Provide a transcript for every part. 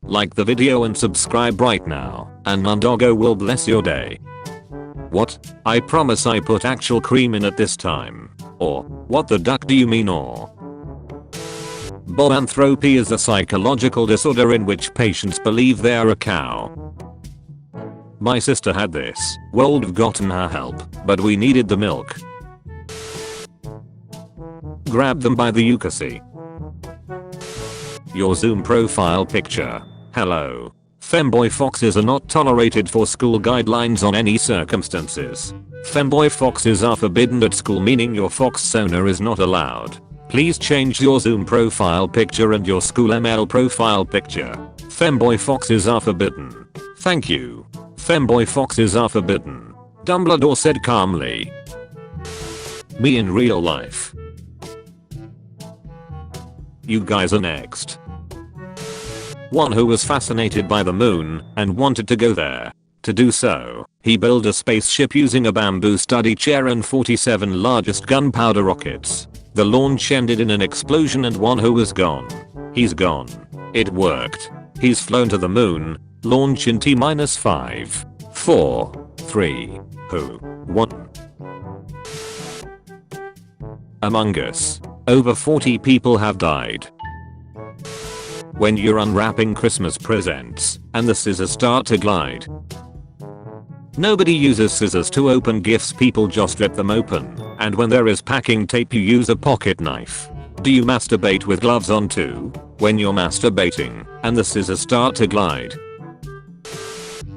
Like the video and subscribe right now, and Mundogo will bless your day. What? I promise I put actual cream in it this time. Or, what the duck do you mean or? Boanthropy is a psychological disorder in which patients believe they are a cow. My sister had this. Would have gotten her help, but we needed the milk. Grab them by the ukasi. Your Zoom profile picture. Hello. Femboy foxes are not tolerated for school guidelines on any circumstances. Femboy foxes are forbidden at school, meaning your fox sonar is not allowed. Please change your Zoom profile picture and your school ML profile picture. Femboy foxes are forbidden. Thank you. Femboy foxes are forbidden. Dumbledore said calmly. Me in real life. You guys are next. One who was fascinated by the moon and wanted to go there. To do so, he built a spaceship using a bamboo study chair and 47 largest gunpowder rockets. The launch ended in an explosion and one who was gone. He's gone. It worked. He's flown to the moon. Launch in T-5, 4, 3, 2, 1. Among Us. Over 40 people have died. When you're unwrapping Christmas presents and the scissors start to glide. Nobody uses scissors to open gifts, people just rip them open. And when there is packing tape you use a pocket knife. Do you masturbate with gloves on too? When you're masturbating and the scissors start to glide.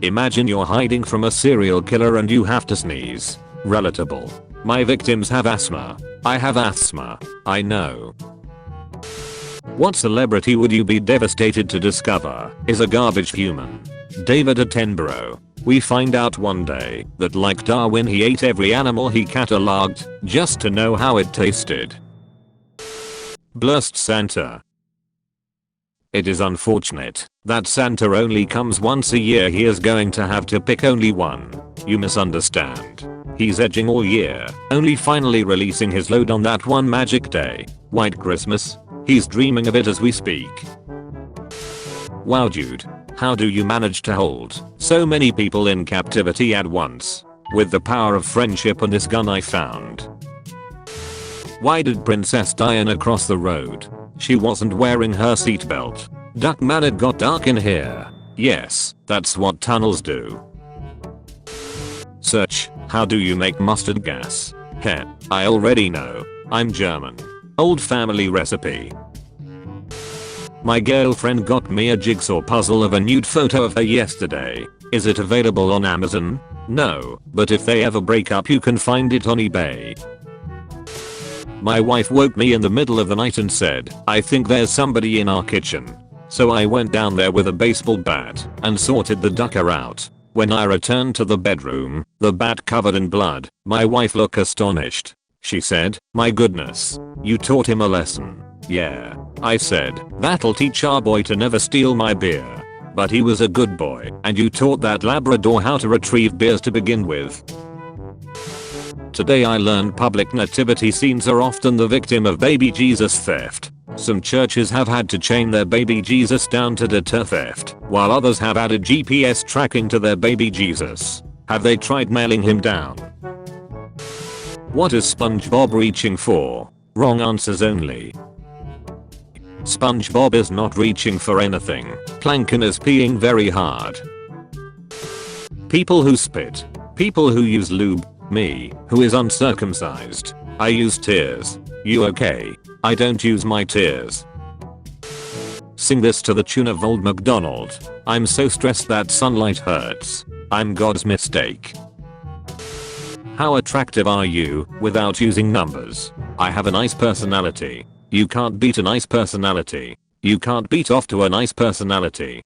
Imagine you're hiding from a serial killer and you have to sneeze. Relatable. My victims have asthma. I have asthma. I know. What celebrity would you be devastated to discover is a garbage human? David Attenborough. We find out one day that like Darwin he ate every animal he catalogued just to know how it tasted. Blessed Santa. It is unfortunate that Santa only comes once a year. He is going to have to pick only one. You misunderstand. He's edging all year, only finally releasing his load on that one magic day. White Christmas. He's dreaming of it as we speak. Wow dude. How do you manage to hold so many people in captivity at once? With the power of friendship and this gun I found. Why did Princess Diana cross the road? She wasn't wearing her seatbelt. Duck man, it got dark in here. Yes, that's what tunnels do. Search. How do you make mustard gas? Heh, I already know. I'm German. Old family recipe. My girlfriend got me a jigsaw puzzle of a nude photo of her yesterday. Is it available on Amazon? No, but if they ever break up you can find it on eBay. My wife woke me in the middle of the night and said, I think there's somebody in our kitchen. So I went down there with a baseball bat and sorted the ducker out. When I returned to the bedroom, the bat covered in blood. My wife looked astonished. She said, my goodness, you taught him a lesson. Yeah. I said, that'll teach our boy to never steal my beer. But he was a good boy, and you taught that Labrador how to retrieve beers to begin with. Today I learned public nativity scenes are often the victim of baby Jesus theft. Some churches have had to chain their baby Jesus down to deter theft, while others have added GPS tracking to their baby Jesus. Have they tried mailing him down? What is SpongeBob reaching for? Wrong answers only. SpongeBob is not reaching for anything. Plankton is peeing very hard. People who spit. People who use lube. Me, who is uncircumcised. I use tears. You okay? I don't use my tears. Sing this to the tune of Old MacDonald. I'm so stressed that sunlight hurts. I'm God's mistake. How attractive are you without using numbers? I have a nice personality. You can't beat a nice personality. You can't beat off to a nice personality.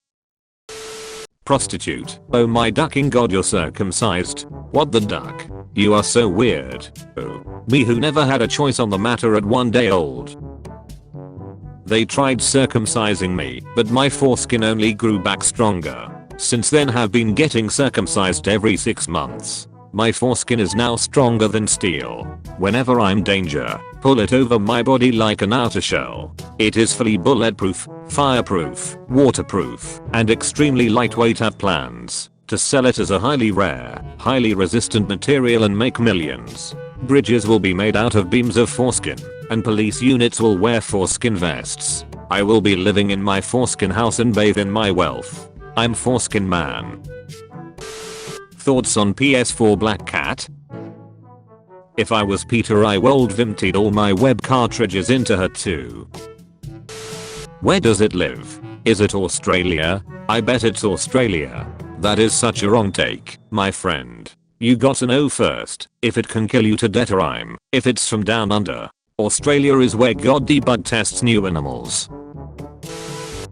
Prostitute. Oh my ducking god, you're circumcised. What the duck? You are so weird. Oh, me who never had a choice on the matter at 1 day old. They tried circumcising me, but my foreskin only grew back stronger. Since then have been getting circumcised every 6 months. My foreskin is now stronger than steel. Whenever I'm danger, pull it over my body like an outer shell. It is fully bulletproof, fireproof, waterproof, and extremely lightweight. Have plans to sell it as a highly rare, highly resistant material and make millions. Bridges will be made out of beams of foreskin, and police units will wear foreskin vests. I will be living in my foreskin house and bathe in my wealth. I'm Foreskin Man. Thoughts on PS4 Black Cat? If I was Peter, I would vinted all my web cartridges into her too. Where does it live? Is it Australia? I bet it's Australia. That is such a wrong take, my friend. You got to know first if it can kill you to death or I'm. If it's from down under. Australia is where God debug tests new animals.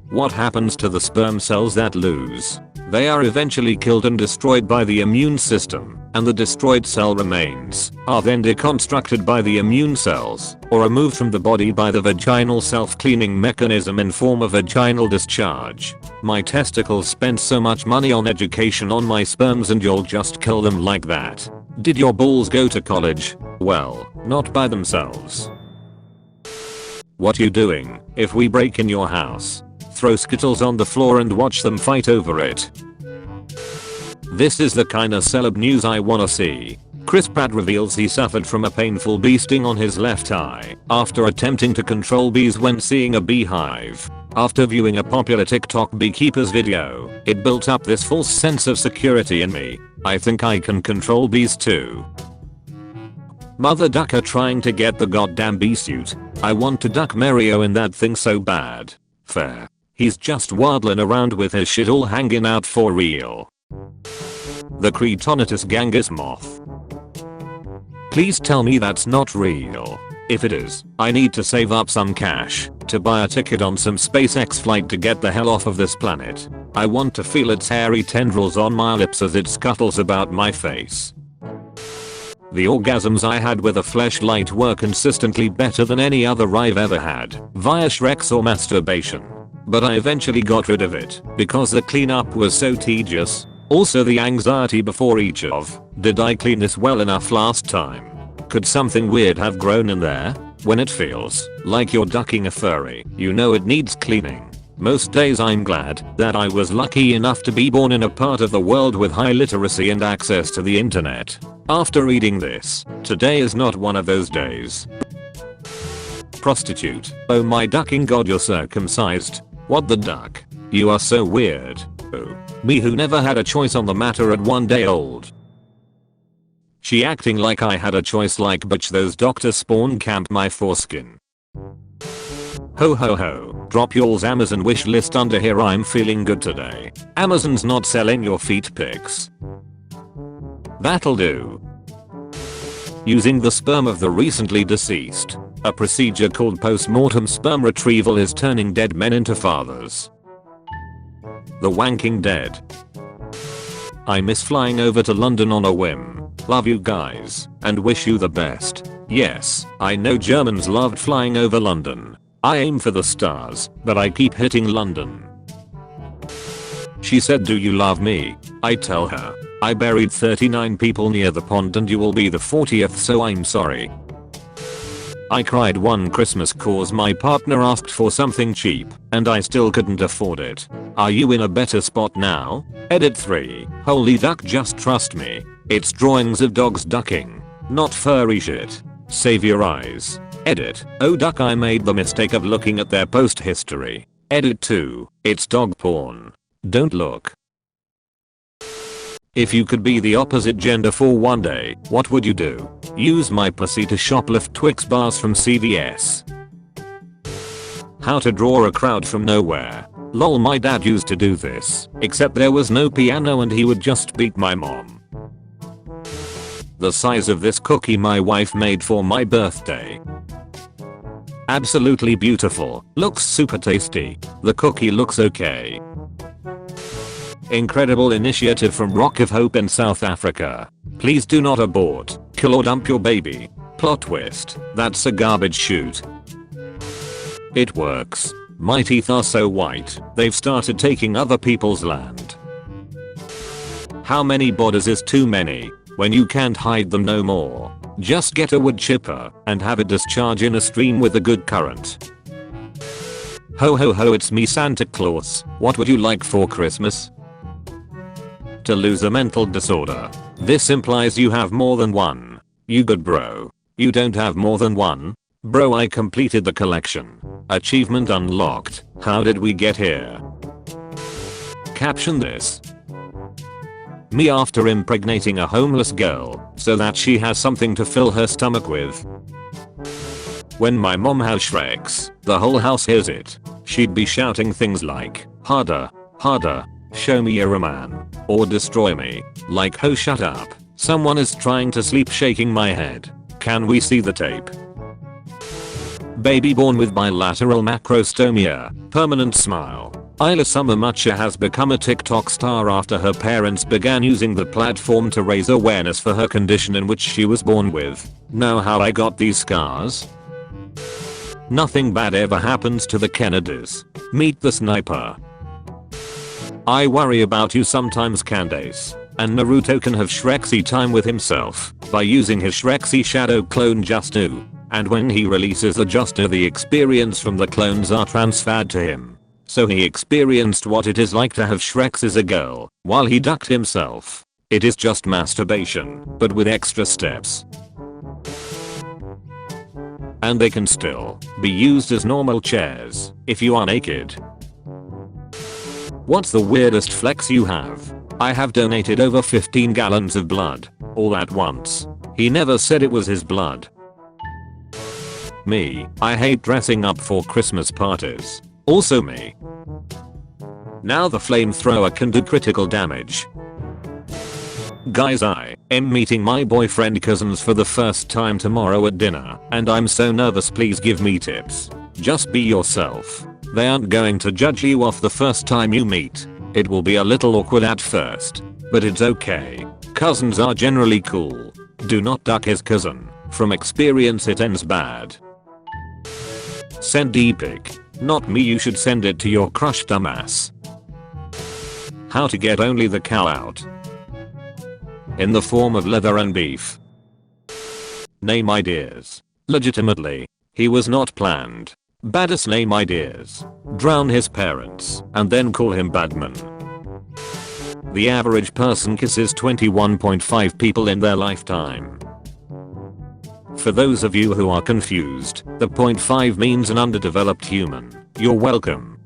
What happens to the sperm cells that lose? They are eventually killed and destroyed by the immune system, and the destroyed cell remains are then deconstructed by the immune cells, or removed from the body by the vaginal self-cleaning mechanism in form of vaginal discharge. My testicles spent so much money on education on my sperms and you'll just kill them like that. Did your balls go to college? Well, not by themselves. What you doing if we break in your house? Throw Skittles on the floor and watch them fight over it. This is the kinda celeb news I wanna see. Chris Pratt reveals he suffered from a painful bee sting on his left eye after attempting to control bees when seeing a beehive. After viewing a popular TikTok beekeeper's video, it built up this false sense of security in me. I think I can control bees too. Mother ducker trying to get the goddamn bee suit. I want to duck Mario in that thing so bad. Fair. He's just waddling around with his shit all hanging out for real. The Cretonitis gangus moth. Please tell me that's not real. If it is, I need to save up some cash to buy a ticket on some SpaceX flight to get the hell off of this planet. I want to feel its hairy tendrils on my lips as it scuttles about my face. The orgasms I had with a fleshlight were consistently better than any other I've ever had via Shreks or masturbation. But I eventually got rid of it because the cleanup was so tedious. Also the anxiety before each of, did I clean this well enough last time? Could something weird have grown in there? When it feels like you're ducking a furry, you know it needs cleaning. Most days I'm glad that I was lucky enough to be born in a part of the world with high literacy and access to the internet. After reading this, today is not one of those days. Prostitute. Oh my ducking god, you're circumcised. What the duck? You are so weird. Oh, me who never had a choice on the matter at 1 day old. She acting like I had a choice, like bitch, those doctors spawn camp my foreskin. Ho ho ho, drop y'all's Amazon wish list under here, I'm feeling good today. Amazon's not selling your feet pics. That'll do. Using the sperm of the recently deceased. A procedure called post-mortem sperm retrieval is turning dead men into fathers. The wanking dead. I miss flying over to London on a whim. Love you guys, and wish you the best. Yes, I know Germans loved flying over London. I aim for the stars, but I keep hitting London. She said, do you love me? I tell her, I buried 39 people near the pond and you will be the 40th, so I'm sorry. I cried one Christmas cause my partner asked for something cheap, and I still couldn't afford it. Are you in a better spot now? Edit 3. Holy duck, just trust me. It's drawings of dogs ducking, not furry shit. Save your eyes. Edit. Oh duck, I made the mistake of looking at their post history. Edit 2. It's dog porn. Don't look. If you could be the opposite gender for 1 day, what would you do? Use my pussy to shoplift Twix bars from CVS. How to draw a crowd from nowhere. Lol, my dad used to do this, except there was no piano and he would just beat my mom. The size of this cookie my wife made for my birthday. Absolutely beautiful, looks super tasty. The cookie looks okay. Incredible initiative from Rock of Hope in South Africa. Please do not abort, kill or dump your baby. Plot twist, that's a garbage chute. It works. My teeth are so white, they've started taking other people's land. How many bodies is too many, when you can't hide them no more? Just get a wood chipper and have it discharge in a stream with a good current. Ho ho ho, it's me, Santa Claus. What would you like for Christmas? To lose a mental disorder. This implies you have more than one. You good bro. You don't have more than one? Bro, I completed the collection. Achievement unlocked. How did we get here? Caption this. Me after impregnating a homeless girl so that she has something to fill her stomach with. When my mom has Shreks, the whole house hears it. She'd be shouting things like, harder, harder, show me you're a man, or destroy me, like ho shut up, someone is trying to sleep, shaking my head. Can we see the tape? Baby born with bilateral macrostomia, permanent smile. Isla Summermucha has become a TikTok star after her parents began using the platform to raise awareness for her condition in which she was born with. Know how I got these scars? Nothing bad ever happens to the Kennedys. Meet the sniper. I worry about you sometimes, Candace. And Naruto can have Shreksy time with himself by using his Shreksy shadow clone Justu. And when he releases the Justu, the experience from the clones are transferred to him. So he experienced what it is like to have Shreks as a girl while he ducked himself. It is just masturbation, but with extra steps. And they can still be used as normal chairs if you are naked. What's the weirdest flex you have? I have donated over 15 gallons of blood all at once. He never said it was his blood. Me, I hate dressing up for Christmas parties. Also me. Now the flamethrower can do critical damage. Guys, I am meeting my boyfriend cousins for the first time tomorrow at dinner, and I'm so nervous, please give me tips. Just be yourself. They aren't going to judge you off the first time you meet. It will be a little awkward at first, but it's okay. Cousins are generally cool. Do not duck his cousin. From experience it ends bad. Send e-pic. Not me, you should send it to your crush, dumbass. How to get only the cow out. In the form of leather and beef. Name ideas. Legitimately. He was not planned. Baddest name ideas. Drown his parents and then call him Badman. The average person kisses 21.5 people in their lifetime. For those of you who are confused, the 0.5 means an underdeveloped human. You're welcome.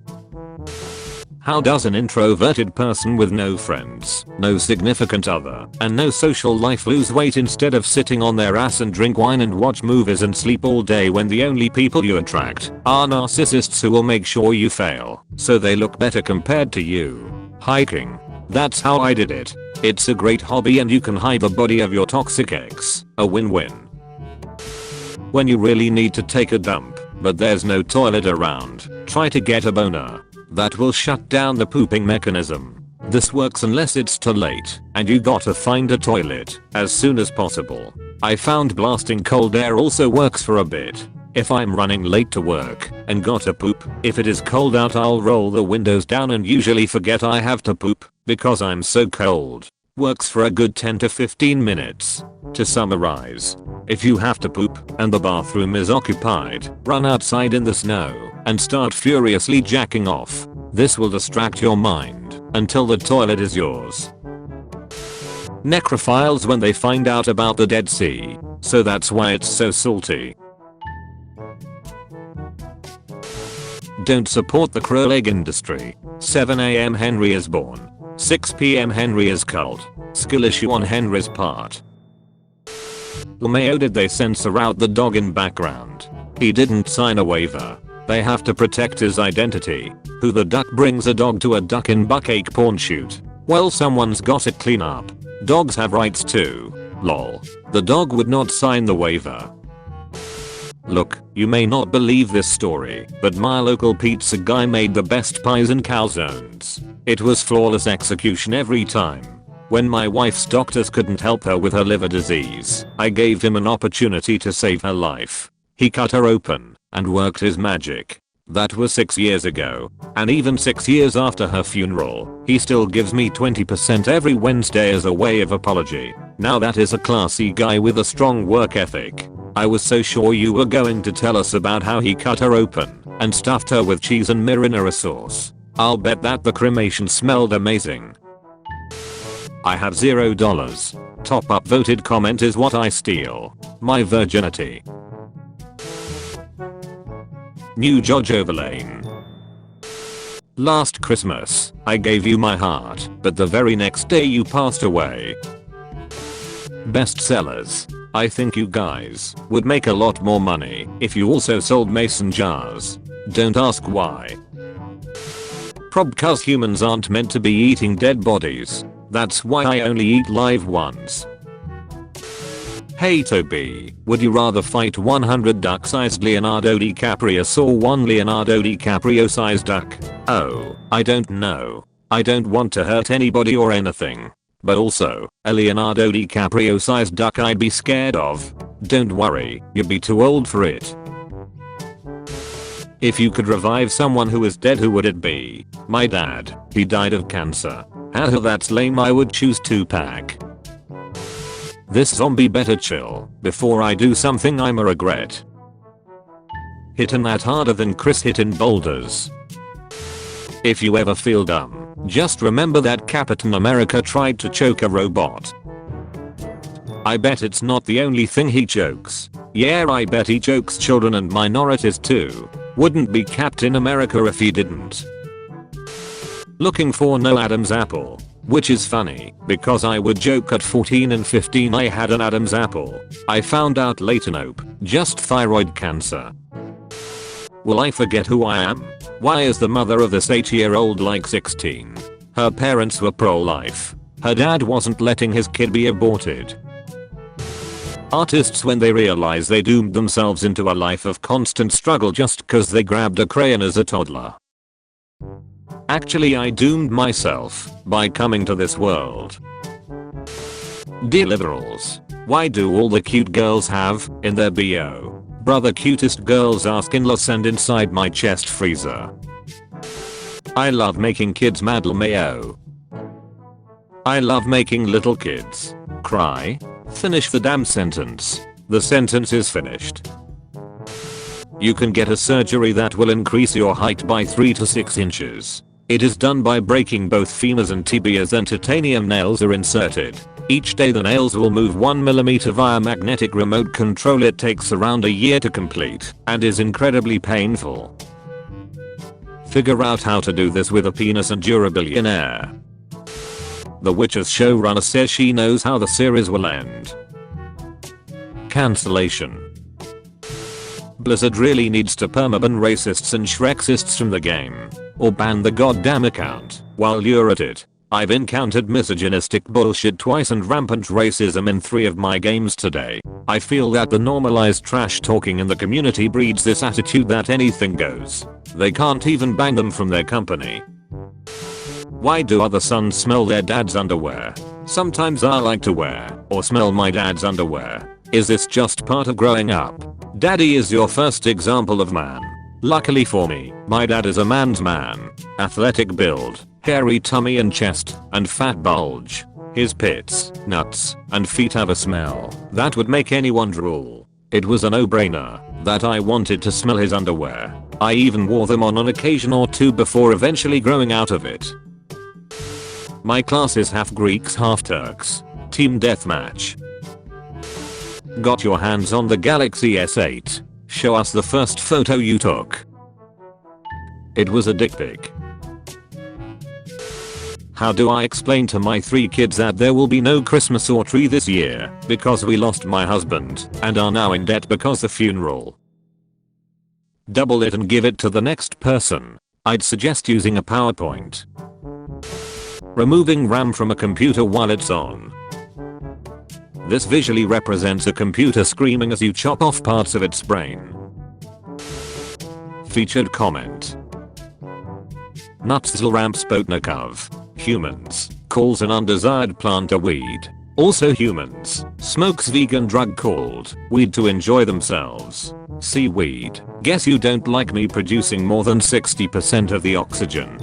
How does an introverted person with no friends, no significant other, and no social life lose weight instead of sitting on their ass and drink wine and watch movies and sleep all day when the only people you attract are narcissists who will make sure you fail so they look better compared to you? Hiking. That's how I did it. It's a great hobby and you can hide the body of your toxic ex. A win-win. When you really need to take a dump, but there's no toilet around, try to get a boner. That will shut down the pooping mechanism. This works unless it's too late and you gotta find a toilet as soon as possible. I found blasting cold air also works for a bit. If I'm running late to work and gotta poop, if it is cold out I'll roll the windows down and usually forget I have to poop because I'm so cold. Works for a good 10 to 15 minutes. To summarize, if you have to poop and the bathroom is occupied, run outside in the snow and start furiously jacking off. This will distract your mind until the toilet is yours. Necrophiles when they find out about the Dead Sea, so that's why it's so salty. Don't support the crow egg industry. 7 AM Henry is born. 6 PM Henry is cult. Skill issue on Henry's part. LMAO, did they censor out the dog in background? He didn't sign a waiver. They have to protect his identity. Who the duck brings a dog to a duck in buckake porn shoot? Well, someone's gotta clean up. Dogs have rights too. Lol. The dog would not sign the waiver. Look, you may not believe this story, but my local pizza guy made the best pies and calzones. It was flawless execution every time. When my wife's doctors couldn't help her with her liver disease, I gave him an opportunity to save her life. He cut her open and worked his magic. That was 6 years ago, and even 6 years after her funeral, he still gives me 20% every Wednesday as a way of apology. Now that is a classy guy with a strong work ethic. I was so sure you were going to tell us about how he cut her open and stuffed her with cheese and marinara sauce. I'll bet that the cremation smelled amazing. I have $0. Top up voted comment is what I steal. My virginity. New George Overlane. Last Christmas, I gave you my heart, but the very next day you passed away. Bestsellers. I think you guys would make a lot more money if you also sold mason jars. Don't ask why. Prob cuz humans aren't meant to be eating dead bodies. That's why I only eat live ones. Hey Toby, would you rather fight 100 duck-sized Leonardo DiCaprio or 1 Leonardo DiCaprio-sized duck? Oh, I don't know. I don't want to hurt anybody or anything. But also, a Leonardo DiCaprio-sized duck I'd be scared of. Don't worry, you'd be too old for it. If you could revive someone who is dead, who would it be? My dad. He died of cancer. Haha, that's lame. I would choose Tupac. This zombie better chill before I do something I'ma regret. Hitting that harder than Chris hitting boulders. If you ever feel dumb, just remember that Captain America tried to choke a robot. I bet it's not the only thing he chokes. Yeah, I bet he chokes children and minorities too. Wouldn't be Captain America if he didn't. Looking for no Adam's apple. Which is funny, because I would joke at 14 and 15 I had an Adam's apple. I found out later, nope, just thyroid cancer. Will I forget who I am? Why is the mother of this 8-year-old like 16? Her parents were pro-life. Her dad wasn't letting his kid be aborted. Artists, when they realize they doomed themselves into a life of constant struggle just cause they grabbed a crayon as a toddler. Actually, I doomed myself by coming to this world. Dear liberals, why do all the cute girls have in their bio? Brother, cutest girls ask in Los and inside my chest freezer. I love making kids mad, LMAO. I love making little kids cry. Finish the damn sentence. The sentence is finished. You can get a surgery that will increase your height by 3 to 6 inches. It is done by breaking both femurs and tibias, and titanium nails are inserted. Each day the nails will move 1 mm via magnetic remote control. It takes around a year to complete and is incredibly painful. Figure out how to do this with a penis and you're a billionaire. The Witcher's showrunner says she knows how the series will end. Cancellation. Blizzard really needs to permaban racists and Shrexists from the game. Or ban the goddamn account. While you're at it, I've encountered misogynistic bullshit twice and rampant racism in 3 of my games today. I feel that the normalized trash talking in the community breeds this attitude that anything goes. They can't even ban them from their company. Why do other sons smell their dad's underwear? Sometimes I like to wear or smell my dad's underwear. Is this just part of growing up? Daddy is your first example of man. Luckily for me, my dad is a man's man. Athletic build, hairy tummy and chest, and fat bulge. His pits, nuts, and feet have a smell that would make anyone drool. It was a no-brainer that I wanted to smell his underwear. I even wore them on an occasion or two before eventually growing out of it. My class is half Greeks, half Turks. Team deathmatch. Got your hands on the Galaxy S8? Show us the first photo you took. It was a dick pic. How do I explain to my 3 kids that there will be no Christmas or tree this year because we lost my husband and are now in debt because the funeral? Double it and give it to the next person. I'd suggest using a PowerPoint. Removing RAM from a computer while it's on. This visually represents a computer screaming as you chop off parts of its brain. Featured comment. Nutzlramp Spotnikov. Humans. Calls an undesired plant a weed. Also humans. Smokes vegan drug called weed to enjoy themselves. Seaweed. Guess you don't like me producing more than 60% of the oxygen.